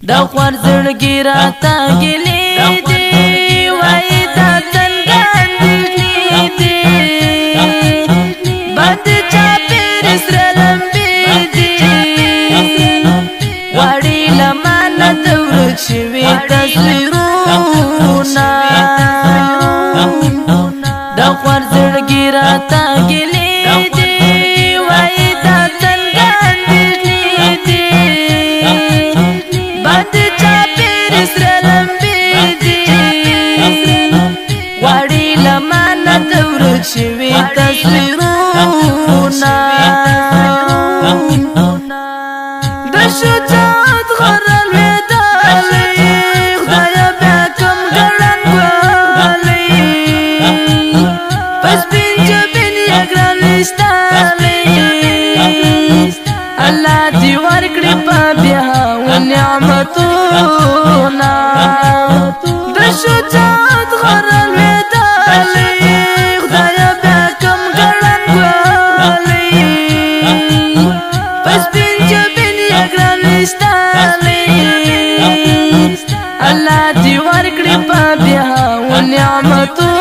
دا خوار زړګي راته ګلې دي وای دا څنګه اندېښنې دي بد چاپېر سره لمبې دي غواړي له مانه د ورک شوي تصویرونه دا خوار زړګي راته ګلې دي وای دا څنګه اندېښنې دي بد چاپېر سره لمبې دي غواړي له مانه د ورک شوي تصویرونه د شجاعت غره لوېدلې خدایه بیا کوم ګړنګوالې په سپین جبین یې ګران ویشتلې الله دې ورکړي په بیا نعمتونه د شجاعت غره لوېدلې خدایه بیا کوم ګړنګوالې په سپین جبین یې ګران ویشتلې الله دې ورکړي په بیا نعمتونه